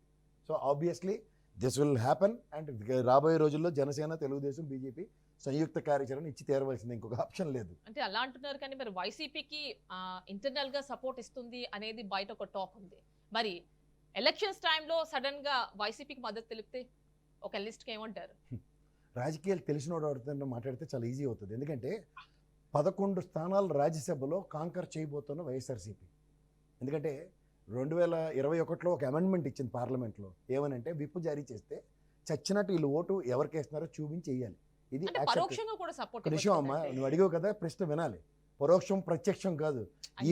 So obviously this will happen. And రాబోయే రోజుల్లో జనసేన, తెలుగుదేశం, బీజేపీ సంయుక్త కార్యాచరణ ఇచ్చి తీరవలసింది, ఇంకొక ఆప్షన్ లేదు. అంటే అలా అంటున్నారు కానీ మరి వైసీపీకి ఇంటర్నల్ గా సపోర్ట్ ఇస్తుంది అనేది బయట ఒక టాక్ ఉంది. మరి ఎలక్షన్స్ టైంలో సడన్ గా వైసీపీకి మద్దతు తెలిపితే ఒక లిస్ట్ ఏమంటారు? రాజకీయాలు తెలిసినోడు ఎవరితో మాట్లాడితే చాలా ఈజీ అవుతుంది. ఎందుకంటే 11 స్థానాలు రాజ్యసభలో కాంకర్ చేయబోతున్న వైఎస్ఆర్సీపీ. ఎందుకంటే 2021లో ఒక అమెండ్మెంట్ ఇచ్చింది పార్లమెంట్లో. ఏమనంటే విప్ జారీ చేస్తే చచ్చినట్టు వీళ్ళు ఓటు ఎవరికి వేస్తున్నారో చూపించి వేయాలి. ఇది పరోక్షంగా కూడా సపోర్ట్ విషయం అమ్మా, నువ్వు అడిగావు కదా ప్రశ్న వినాలి. పరోక్షం ప్రత్యక్షం కాదు.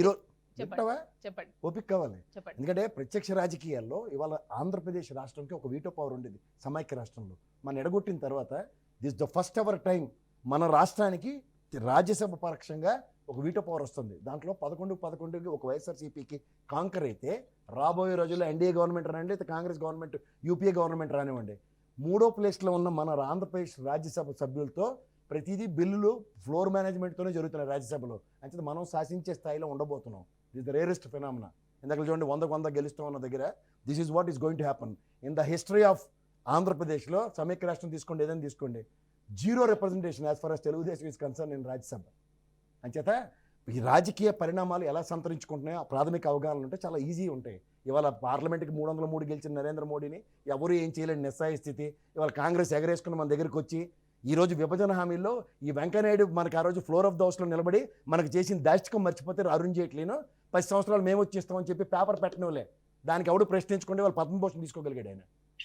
ఈరోజు చెప్తావా? చెప్పండి, ఓపిక కావాలి. చెప్పండి. ఎందుకంటే ప్రత్యక్ష రాజకీయాల్లో ఇవాళ ఆంధ్రప్రదేశ్ రాష్ట్రంకి ఒక వీటో పవర్ ఉండేది సమైక్య రాష్ట్రంలో. మన ఎడగొట్టిన తర్వాత this the first ever time మన రాష్ట్రానికి రాజ్యసభ పక్షంగా ఒక వీటో పవర్ వస్తుంది. దాంట్లో 11-11 ఒక వైఎస్ఆర్సీపీకి కాంకర్ అయితే రాబోయే రోజుల్లో ఎన్డీఏ గవర్నమెంట్ రానివ్వండి, అయితే కాంగ్రెస్ గవర్నమెంట్, యూపీఏ గవర్నమెంట్ రానివ్వండి, 3వ ప్లేస్లో ఉన్న మన ఆంధ్రప్రదేశ్ రాజ్యసభ సభ్యులతో ప్రతిదీ బిల్లులు ఫ్లోర్ మేనేజ్మెంట్తోనే జరుగుతున్నాయి రాజ్యసభలో. అంటే మనం శాసించే స్థాయిలో ఉండబోతున్నాం. This the rarest phenomena. ఇందాక చూడండి 100 గెలుస్తూ ఉన్న దగ్గర this is what is going to happen in the history of ఆంధ్రప్రదేశ్లో. సమైక్య రాష్ట్రం తీసుకోండి, ఏదైనా తీసుకోండి, 0 representation as far as Telugu Desam is concern in Rajya Sabha. అంచేత ఈ రాజకీయ పరిణామాలు ఎలా సంతరించుకుంటున్నాయో ఆ ప్రాథమిక అవగాహనలు ఉంటే చాలా ఈజీ ఉంటాయి. ఇవాళ పార్లమెంట్కి 303 గెలిచిన నరేంద్ర మోడీని ఎవరు ఏం చేయలేని నిస్సాయ స్థితి. ఇవాళ కాంగ్రెస్ ఎగరేసుకుని మన దగ్గరికి వచ్చి ఈరోజు విభజన హామీల్లో ఈ వెంకయ్యనాయుడు మనకు ఆ రోజు ఫ్లోర్ ఆఫ్ ద హౌస్లో నిలబడి మనకు చేసిన దాష్టికం మర్చిపోతే అరుణ్ జైట్లీను 10 సంవత్సరాలు మేము వచ్చేస్తామని చెప్పి పేపర్ పెట్టనివ్వలే. దానికి ఎవడు ప్రశ్నించుకుంటే వాళ్ళు పద్మభూషణ్ తీసుకోగలిగాడు ఆయన.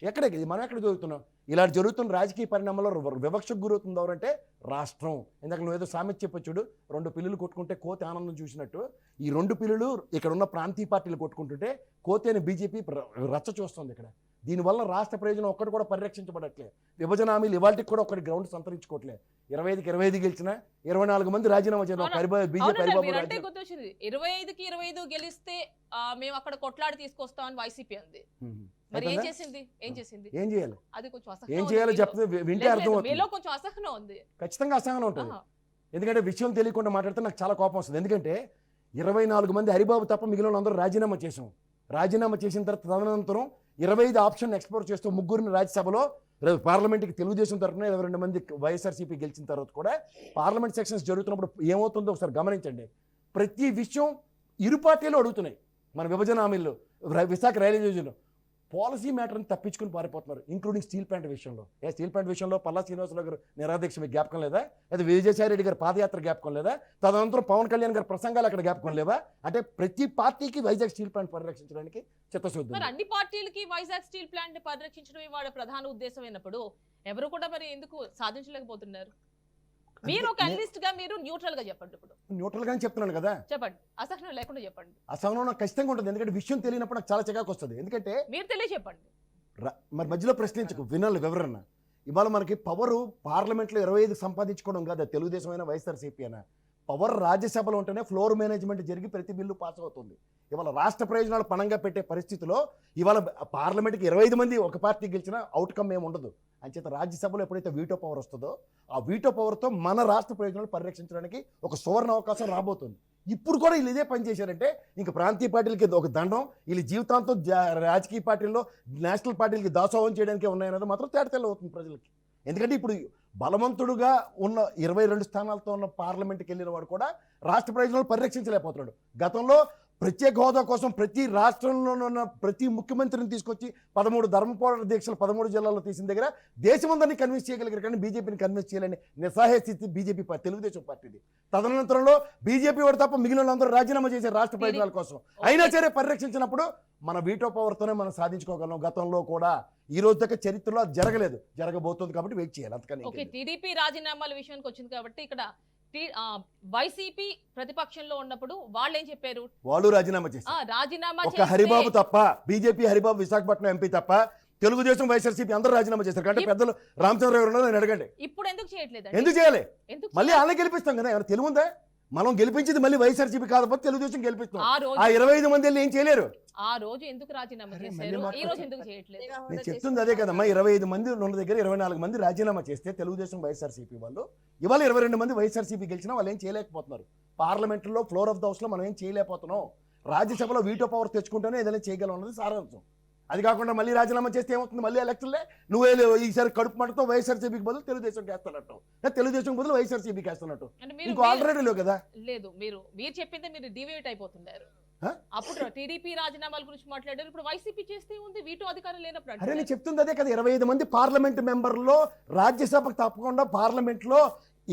ఎక్కడ మనం ఎక్కడ జరుగుతున్నాం? ఇలాంటి జరుగుతున్న రాజకీయ పరిణామాల్లో వివక్షకు గురవుతుంది ఎవరంటే రాష్ట్రం. ఇందాక నువ్వు ఏదో సామెత చెప్పొచ్చుడు, 2 పిల్లులు కొట్టుకుంటే కోతి ఆనందం చూసినట్టు ఈ 2 పిల్లులు ఇక్కడ ఉన్న ప్రాంతీయ పార్టీలు కొట్టుకుంటుంటే కోతి అని బీజేపీ రచ్చ చూస్తుంది ఇక్కడ. దీనివల్ల రాష్ట్ర ప్రయోజనం ఒక్కటి కూడా పరిరక్షించబడట్లే. విభజన హామీలు ఇవాళకి కూడా ఒకటి గ్రౌండ్ సంతరించుకోవట్లే. 25కి 25 గెలిచినా 24 మంది రాజీనామా చేయడం. బీజేపీ 25 గెలిస్తే మేము అక్కడ కొట్లాడి తీసుకొస్తామని వైసీపీ అంది. మరి ఏం చేసింది? ఏం చేయాలి? అది కొంచెం ఏం చేయాలో చెప్తే వింటే అర్థం మీలో కొంచెం అసహనం ఉంది. ఖచ్చితంగా అసహనం ఉంటుంది. ఎందుకంటే విషయం తెలియకుండా మాట్లాడితే నాకు చాలా కోపం వస్తుంది. ఎందుకంటే 24 మంది హరిబాబు తప్ప మిగిలిన అందరూ రాజీనామా చేసాం. రాజీనామా చేసిన తర్వాత తదనంతరం 25 ఆప్షన్ ఎక్స్ప్లోర్ చేస్తూ 3 రాజ్యసభలో పార్లమెంట్కి తెలుగుదేశం తరఫున 22 మంది వైఎస్ఆర్సీపీ గెలిచిన తర్వాత కూడా పార్లమెంట్ సెక్షన్స్ జరుగుతున్నప్పుడు ఏమవుతుందో ఒకసారి గమనించండి. ప్రతి విషయం ఇరు పార్టీలు అడుగుతున్నాయి. మన విభజన హామీల్లో, విశాఖ రైల్వే డివిజన్లో పాలసీ మ్యాటర్ని తప్పించుకుని పారిపోతున్నారు, ఇంక్లూడింగ్ స్టీల్ ప్లాంట్ విషయంలో. స్టీల్ ప్లాంట్ విషయంలో పల్లా శ్రీనివాసరావు గారు నిరాదీక్ష మీకు జ్ఞాపకం లేదా? అయితే విజయసాయి రెడ్డి గారు పాదయాత్ర జ్ఞాపకం లేదా? తదనంతరం పవన్ కళ్యాణ్ గారి ప్రసంగాలు అక్కడ జ్ఞాపకం లేవా? అంటే ప్రతి పార్టీకి వైజాగ్ స్టీల్ ప్లాంట్ పరిరక్షించడానికి చిత్తశుద్ధి. మరి అన్ని పార్టీలకి వైజాగ్ స్టీల్ ప్లాంట్ ని పరిరక్షించడం వాళ్ళ ప్రధాన ఉద్దేశం అయినప్పుడు ఎవరు కూడా మరి ఎందుకు సాధించలేకపోతున్నారు? మీరు ఒక అనలిస్ట్ గా మీరు న్యూట్రల్ గా చెప్పండి. ఇప్పుడు న్యూట్రల్ గానే చెప్తున్నాను కదా, చెప్పండి. అసహనం లేకుండా చెప్పండి. అసహనం నాకు ఖచ్చితంగా ఉంటుంది. ఎందుకంటే విషయం తెలియనప్పుడు నాకు చాలా చికాకు వస్తుంది. ఎందుకంటే మీరు తెలియచెప్పండి. మరి మధ్యలో ప్రశ్నించకు, వినాలి వివరణ. ఇవాళ మనకి పవరు పార్లమెంట్లో 25 సంపాదించుకోవడం కాదు, తెలుగుదేశం అయినా వైఎస్ఆర్సీపీ అయినా. పవర్ రాజ్యసభలో ఉంటేనే ఫ్లోర్ మేనేజ్మెంట్ జరిగి ప్రతి బిల్లు పాస్ అవుతుంది. ఇవాళ రాష్ట్ర ప్రయోజనాలు పణంగా పెట్టే పరిస్థితిలో ఇవాళ పార్లమెంట్కి 25 మంది ఒక పార్టీ గెలిచినా అవుట్కమ్ ఏమి ఉండదు. అంచేత రాజ్యసభలో ఎప్పుడైతే వీటో పవర్ వస్తుందో ఆ వీటో పవర్తో మన రాష్ట్ర ప్రయోజనాలు పరిరక్షించడానికి ఒక సువర్ణ అవకాశం రాబోతుంది. ఇప్పుడు కూడా వీళ్ళు ఇదే పని చేశారంటే ఇంకా ప్రాంతీయ పార్టీలకి ఒక దండం, వీళ్ళు జీవితాంతం రాజకీయ పార్టీల్లో నేషనల్ పార్టీలకి దాసోహం చేయడానికి ఉన్నాయన్నది మాత్రం తేటతెల్ల అవుతుంది ప్రజలకి. ఎందుకంటే ఇప్పుడు బలవంతుడుగా ఉన్న 22 స్థానాలతో ఉన్న పార్లమెంట్కి వెళ్ళిన వాడు కూడా రాష్ట్ర ప్రయోజనాలు పరిరక్షించలేకపోతున్నాడు. గతంలో ప్రత్యేక హోదా కోసం ప్రతి రాష్ట్రంలో ఉన్న ప్రతి ముఖ్యమంత్రిని తీసుకొచ్చి 13 ధర్మపోరాట దీక్షలు 13 జిల్లాల్లో తీసిన దగ్గర దేశమందరినీ కన్విన్స్ చేయగలిగారు, కానీ బీజేపీని కన్విన్స్ చేయాలని నిస్సహాయ స్థితి బీజేపీ తెలుగుదేశం పార్టీది. తదనంతరంలో బీజేపీ వాడు తప్ప మిగిలిన అందరూ రాజీనామా చేశారు రాష్ట్ర ప్రయోజనాల కోసం. అయినా సరే పరిరక్షించినప్పుడు మన వీటో పవర్తోనే మనం సాధించుకోగలం. గతంలో కూడా ఈ రోజు దాకా చరిత్రలో అది జరగలేదు, జరగబోతుంది. కాబట్టి వెయిట్ చేయాలి. అంతకని టీడీపీ రాజీనామాల విషయానికి వచ్చింది కాబట్టి ఇక్కడ వైసీపీ ప్రతిపక్షంలో ఉన్నప్పుడు వాళ్ళు ఏం చెప్పారు? వాళ్ళు రాజీనామా చేశారు. హరిబాబు తప్ప, బీజేపీ హరిబాబు విశాఖపట్నం ఎంపీ తప్ప తెలుగుదేశం వైఎస్ఆర్సీపీ అందరూ రాజీనామా చేశారు. అంటే పెద్దలు రామచంద్రరావు నేను అడగండి, ఇప్పుడు ఎందుకు చేయట్లేదు? ఎందుకు చేయాలి? మళ్ళీ వాళ్ళని గెలిపిస్తాం కదా. ఏమైనా తెలివిందా? మనం గెలిపించింది మళ్ళీ వైఎస్ఆర్సీపీ కాకపోతే తెలుగుదేశం గెలిపిస్తాం. ఆ 25 మంది ఏం చేయలేరు. ఆ రోజు ఎందుకు రాజీనామా చేశారు? ఈ రోజు ఎందుకు చేయట్లేదు? నేను చెప్తుంది అదే కదమ్మా. 25 మంది ఉన్న దగ్గర 24 మంది రాజీనామా చేస్తే తెలుగుదేశం వైఎస్ఆర్సీపీ వాళ్ళు, ఇవాళ 22 మంది వైఎస్ఆర్సీపీ గెలిచినా వాళ్ళు ఏం చేయలేకపోతున్నారు. పార్లమెంట్లో ఫ్లోర్ ఆఫ్ ద హౌస్లో మనం ఏం చేయలేకపోతున్నాం. రాజ్యసభలో వీటో పవర్ తెచ్చుకుంటేనే ఏదైనా చేయగలం అన్నది సారాంశం. అది కాకుండా మళ్ళీ రాజీనామా చేస్తే ఏమవుతుంది? మళ్ళీ ఎలక్షన్లే నువ్వే ఈసారి కడుపు మంటతో వైఎస్ఆర్సీపీకి బదులు తెలుగుదేశంకి వేస్తున్నట్టు, తెలుగుదేశం బదులు వైఎస్ఆర్సీపీకి వేస్తున్నట్టు. ఇంకో ఆల్రెడీ లేవు కదా. లేదు, మీరు చెప్పిందే మీరు డివేట్ అయిపోతున్నారు. అప్పుడు టీడీపీ రాజీనామాల గురించి మాట్లాడారు, ఇప్పుడు వైసీపీ చేస్తే ఉంది వీటో అధికారం లేనప్పుడు. అరే నేను చెప్తుంది అదే కదా. 25 మంది పార్లమెంట్ మెంబర్లో రాజ్యసభకు తప్పకుండా పార్లమెంట్లో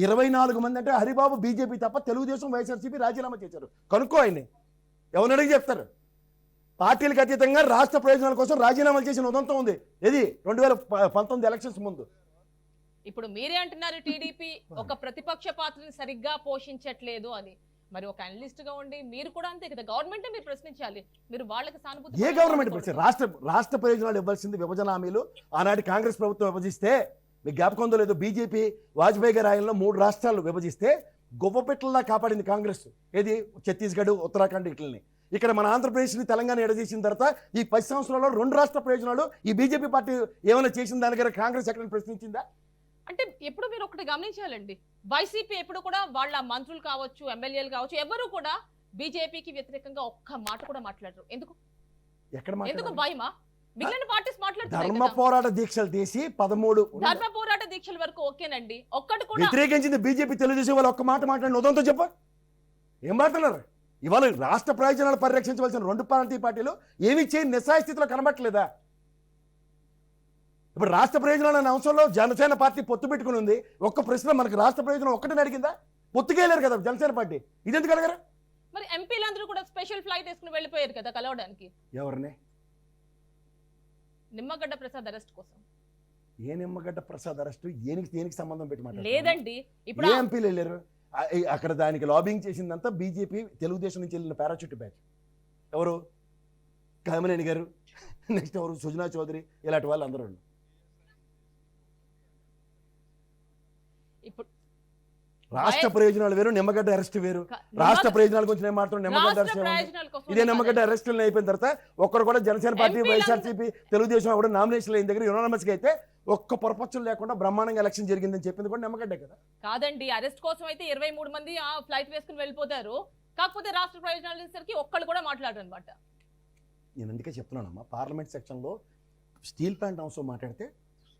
24 మంది అంటే హరిబాబు బీజేపీ తప్ప తెలుగుదేశం వైఎస్ఆర్సీపీ రాజీనామా చేశారు. కనుక్కో ఆయన్ని, ఎవరిని అడిగి చెప్తారు. పార్టీలకు అతీతంగా రాష్ట్ర ప్రయోజనాల కోసం రాజీనామాలు చేసిన ఉదంతం ఉంది. ఇది 2019 ఎలక్షన్స్ ముందు. ఇప్పుడు మీరే అంటున్నారు టీడీపీ ఒక ప్రతిపక్ష పాత్రని సరిగ్గా పోషించట్లేదు అని. మరి ఒక అనలిస్ట్ గా ఉండి మీరు కూడా అంతే కదా, గవర్నమెంట్ మీరు ప్రశ్నించాలి. మీరు వాళ్ళకి సానుభూతి. ఏ గవర్నమెంట్ ప్రశ్న? రాష్ట్ర ప్రయోజనాలు ఇవ్వాల్సింది విభజన హామీలు ఆనాటి కాంగ్రెస్ ప్రభుత్వం విభజిస్తే మీకు జ్ఞాపకం ఉందో లేదో, బీజేపీ వాజ్పేయి గారి ఆయనలో 3 రాష్ట్రాలు విభజిస్తే గొప్పపెట్టల్లా కాపాడింది కాంగ్రెస్. ఏది ఛత్తీస్గఢ్, ఉత్తరాఖండ్ ఇట్లని. ఇక్కడ మన ఆంధ్రప్రదేశ్ని తెలంగాణ ఎడదీసిన తర్వాత ఈ 10 సంవత్సరాల్లో 2 రాష్ట్ర ప్రయోజనాలు ఈ బీజేపీ పార్టీ ఏమైనా చేసిన దాని దగ్గర కాంగ్రెస్ ఎక్కడ ప్రశ్నించిందా? అంటే ఎప్పుడు మీరు ఒకటి గమనించాలండి, వైసీపీ ఎప్పుడు కూడా వాళ్ళ మంత్రులు కావచ్చు, ఎమ్మెల్యేలు కావచ్చు, ఎవరు కూడా బీజేపీకి వ్యతిరేకంగా ఒక్క మాట కూడా మాట్లాడరు. ఎందుకు ఎక్కడ ఎందుకు భయమా? మిగిలిన పార్టీస్ మాట్లాడుతున్నాయి ధర్మ పోరాట దీక్షలు తీసి 13 ధర్మ పోరాట దీక్షల వరకు ఓకేనండి. ఒక్కటి కూడా వ్యతిరేకించింది బీజేపీ. తెలుగుదేశం వాళ్ళు ఒక్క మాట మాట్లాడిన ఉదంతో చెప్ప ఏం మాట్లాడారు? ఇవాళ రాష్ట్ర ప్రయోజనాలు పరిరక్షించవలసిన 2 ప్రాంతీయ పార్టీలు ఏమి చేయని నిస్సాయ స్థితిలో కనబట్టలేదా? ఇప్పుడు రాష్ట్ర ప్రయోజనాలు అనే అంశంలో జనసేన పార్టీ పొత్తు పెట్టుకుని ఉంది. ఒక్క ప్రశ్న, మనకు రాష్ట్ర ప్రయోజనం ఒక్కటే అడిగిందా? పొత్తుకేయలేరు కదా జనసేన పార్టీ. ఇదెందుకు అడగారు? మరి ఎంపీలందరూ కూడా స్పెషల్ ఫ్లైట్ వేసుకుని వెళ్ళిపోయారు కదా కలవడానికి. ఎవరిని? నిమ్మగడ్డ ప్రసాద్ అరెస్ట్ కోసం. ఏ నిమ్మగడ్డ ప్రసాద్ అరెస్టు దేనికి సంబంధం పెట్టి మాట్లాడుతున్నారు? లేదండి, ఇప్పుడు ఏ ఎంపీలు వెళ్ళారు అక్కడ? దానికి లాబింగ్ చేసిందంతా బీజేపీ, తెలుగుదేశం నుంచి వెళ్ళిన పారాచూట్ బ్యాచ్. ఎవరు? కామినేని గారు, నెక్స్ట్ ఎవరు? సుజనా చౌదరి, ఇలాంటి వాళ్ళు అందరూ. ఇప్పుడు రాష్ట్ర ప్రయోజనాలు వేరు, నిమ్మగడ్డ అరెస్ట్ వేరు. రాష్ట్ర ప్రయోజనాల గురించి నేను మాత్రం నిమ్మగడ్డ అరెస్ట్ ప్రయోజనాల కోసం ఇదే నిమ్మగడ్డ అరెస్టులు అయిపోయిన తర్వాత ఒక్కరు కూడా జనసేన పార్టీ, ఎంపీలందరూ వైఎస్ఆర్సీపీ, తెలుగుదేశం కూడా నామినేషన్ అయిన దగ్గర యునానమస్గా అయితే ఒక్క పొరపచ్చులు లేకుండా బ్రహ్మాండంగా ఎలక్షన్ జరిగిందని చెప్పింది కూడా నిమ్మగడ్డే కదా. కాదండి, అరెస్ట్ కోసం అయితే 23 మంది ఆ ఫ్లైట్ వేసుకుని వెళ్ళిపోతారు. కాకపోతే రాష్ట్ర ప్రయోజనాలు వచ్చేసరికి ఒక్కళ్ళు కూడా మాట్లాడరు అనమాట. నేను అందుకే చెప్తున్నానమ్మా, పార్లమెంట్ సెక్షన్లో స్టీల్ ప్లాంట్ అంశం మాట్లాడితే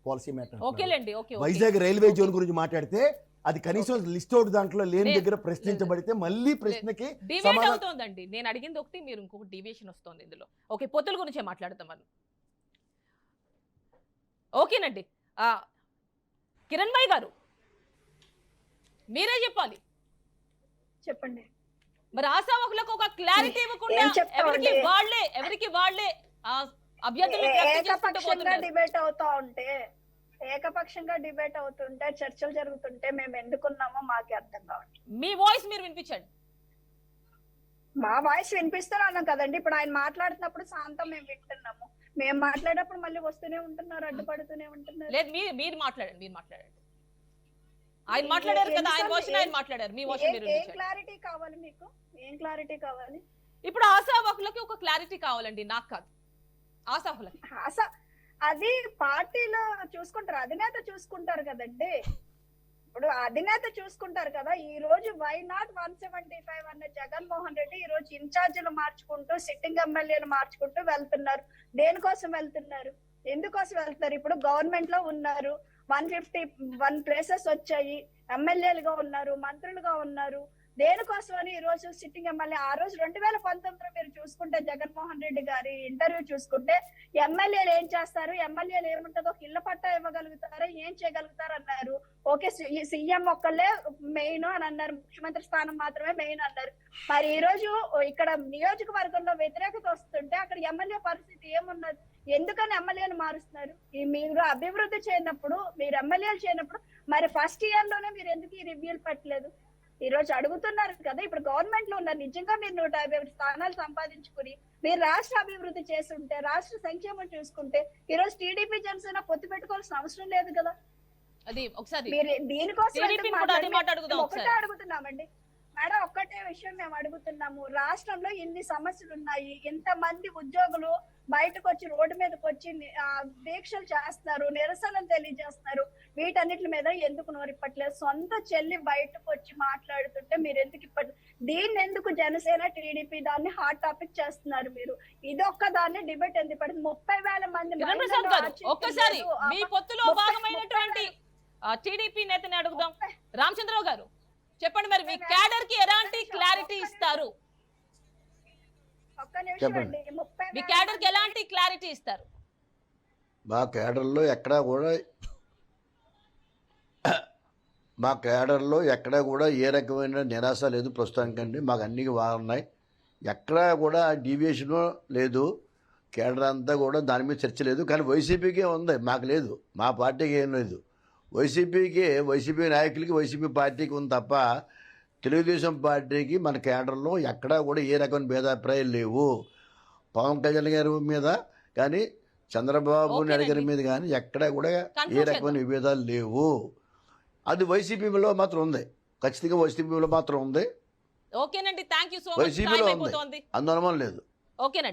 పాలసీ మ్యాటర్, ఓకేలేండి, ఓకే. వైజాగ్ రైల్వే జోన్ గురించి మాట్లాడితే అది కనీసం లిస్ట్ అవుట్ దాంట్లో లేని దగ్గర ప్రశ్నించబడితే మళ్ళీ ప్రశ్నకి డివేట్ అవుతోందండి. నేను అడిగింది ఒకటి, మీరు ఇంకొక డివియేషన్ వస్తుంది ఇందులో. ఓకే, పొత్తుల గురించే మాట్లాడతాం మనం. ఓకేనండి, కిరణ్ భాయ్ గారు మీరే చెప్పాలి. చెప్పండి. మరి ఆశావకులకు ఒక క్లారిటీ ఇవ్వకుండా ఏం చెప్తామండి? ఎవరికి వాళ్ళే అభ్యర్థులు ఏకపక్షంగా డిబేట్ అవుతుంటే చర్చలు జరుగుతుంటే మేము ఎందుకున్నామో మాకే అర్థం కావట్లేదు. మీ వాయిస్ మీరు వినిపించండి. మా వాయిస్ వినిపిస్తున్నాం కదండి. ఇప్పుడు ఆయన మాట్లాడుతున్నప్పుడు శాంతం మేము వింటున్నాము. మేము మాట్లాడేటప్పుడు మళ్ళీ వస్తూనే ఉంటున్నారు, అడ్డుపడుతూనే ఉంటున్నారు. లేదు, మీరు మాట్లాడండి. ఆయన మాట్లాడారు కదా, ఆయన వర్షన్ ఆయన మాట్లాడారు, మీ వర్షన్ మీరు ఏం క్లారిటీ కావాలి మీకు? ఏం క్లారిటీ కావాలి? ఇప్పుడు ఆశావకులకి ఒక క్లారిటీ కావాలండి, నాకు కాదు. ఆశావకులకి అది పార్టీలో చూసుకుంటారు, అధినేత చూసుకుంటారు కదండి. ఇప్పుడు అధినేత చూసుకుంటారు కదా. ఈ రోజు వై నాట్ 175 అన్న జగన్మోహన్ రెడ్డి ఈ రోజు ఇన్ఛార్జీలు మార్చుకుంటూ, సిట్టింగ్ ఎమ్మెల్యేలు మార్చుకుంటూ వెళ్తున్నారు. దేనికోసం వెళ్తున్నారు? ఎందుకోసం వెళ్తున్నారు? ఇప్పుడు గవర్నమెంట్ లో ఉన్నారు, 151 ప్లేసెస్ వచ్చాయి, ఎమ్మెల్యేలుగా ఉన్నారు, మంత్రులుగా ఉన్నారు. దేనికోసం అని ఈ రోజు సిట్టింగ్ ఎమ్మెల్యే ఆ రోజు 2019లో మీరు చూసుకుంటే జగన్మోహన్ రెడ్డి గారి ఇంటర్వ్యూ చూసుకుంటే ఎమ్మెల్యేలు ఏం చేస్తారు, ఎమ్మెల్యేలు ఏముంటుందో, ఇళ్ల పట్టా ఇవ్వగలుగుతారా, ఏం చేయగలుగుతారు అన్నారు. ఓకే, సీఎం ఒక్కళ్ళే మెయిన్ అని అన్నారు, ముఖ్యమంత్రి స్థానం మాత్రమే మెయిన్ అన్నారు. మరి ఈ రోజు ఇక్కడ నియోజకవర్గంలో వ్యతిరేకత వస్తుంటే అక్కడ ఎమ్మెల్యే పరిస్థితి ఏమున్నది? ఎందుకని ఎమ్మెల్యేలు మారుస్తున్నారు? మీరు అభివృద్ధి చేయనప్పుడు, మీరు ఎమ్మెల్యేలు చేయనప్పుడు మరి ఫస్ట్ ఇయర్ లోనే మీరు ఎందుకు ఈ రివ్యూలు పెట్టలేదు? ఈ రోజు అడుగుతున్నారు కదా. ఇప్పుడు గవర్నమెంట్ లో ఉన్నారు, నిజంగా మీరు 150 స్థానాలు సంపాదించుకుని మీరు రాష్ట్ర అభివృద్ధి చేస్తుంటే, రాష్ట్ర సంక్షేమం చూసుకుంటే ఈ రోజు టీడీపీ జనసేన పొత్తు పెట్టుకోవాల్సిన అవసరం లేదు కదా. అది ఒకసారి మీరు దీనికోసం ఒకటే ఒకసారి అడుగుతున్నామండి మేడం, ఒక్కటే విషయం మేము అడుగుతున్నాము. రాష్ట్రంలో ఇన్ని సమస్యలు ఉన్నాయి, ఇంతమంది ఉద్యోగులు బయటకు వచ్చి రోడ్డు మీదకి వచ్చి దీక్షలు చేస్తున్నారు, నిరసనలు తెలియజేస్తున్నారు. వీటన్నిటి మీద ఎందుకు నోరిప్పట్లేదు? సొంత చెల్లి బయటకు వచ్చి మాట్లాడుతుంటే మీరు ఎందుకు ఇప్పట్లేదు? దీన్ని ఎందుకు జనసేన, టీడీపీ దాన్ని హాట్ టాపిక్ చేస్తున్నారు? మీరు ఇదొక్క దాన్ని డిబేట్ ఎందుకు పడుతుంది? 30,000 మంది ఒక్కసారి మీ పొత్తులో భాగమైనటువంటి టీడీపీ నేతని అడుగుదాం. రామచంద్రరావు గారు చెప్పండి, మరి మీ క్యాడర్ కి ఎలాంటి క్లారిటీ ఇస్తారు? మీ క్యాడర్ కి ఎలాంటి క్లారిటీ ఇస్తారు? మా క్యాడర్లో ఎక్కడా కూడా ఏ రకమైన నిరాశ లేదు ప్రస్తుతానికండి. మాకు అన్నీ బాగున్నాయి, ఎక్కడా కూడా డీవియేషను లేదు. కేడర్ అంతా కూడా దాని మీద చర్చ లేదు. కానీ వైసీపీకే ఉంది, మాకు లేదు. మా పార్టీకి ఏం లేదు. వైసీపీ నాయకులకి, వైసీపీ పార్టీకి ఉంది తప్ప తెలుగుదేశం పార్టీకి మన కేడర్లో ఎక్కడా కూడా ఏ రకమైన భేదాభిప్రాయాలు లేవు. పవన్ కళ్యాణ్ గారి మీద కానీ, చంద్రబాబు నాయుడు గారి మీద కానీ ఎక్కడా కూడా ఏ రకమైన విభేదాలు లేవు. అది వైసీపీలో మాత్రం ఉంది. ఖచ్చితంగా వైసీపీలో మాత్రం ఉంది, ఓకేనండి, థ్యాంక్ యూ సో మచ్. వైసీపీలో టైం ఉంది, అయిపోతోంది. అందులో అనుమానం లేదు. ఓకేనండి.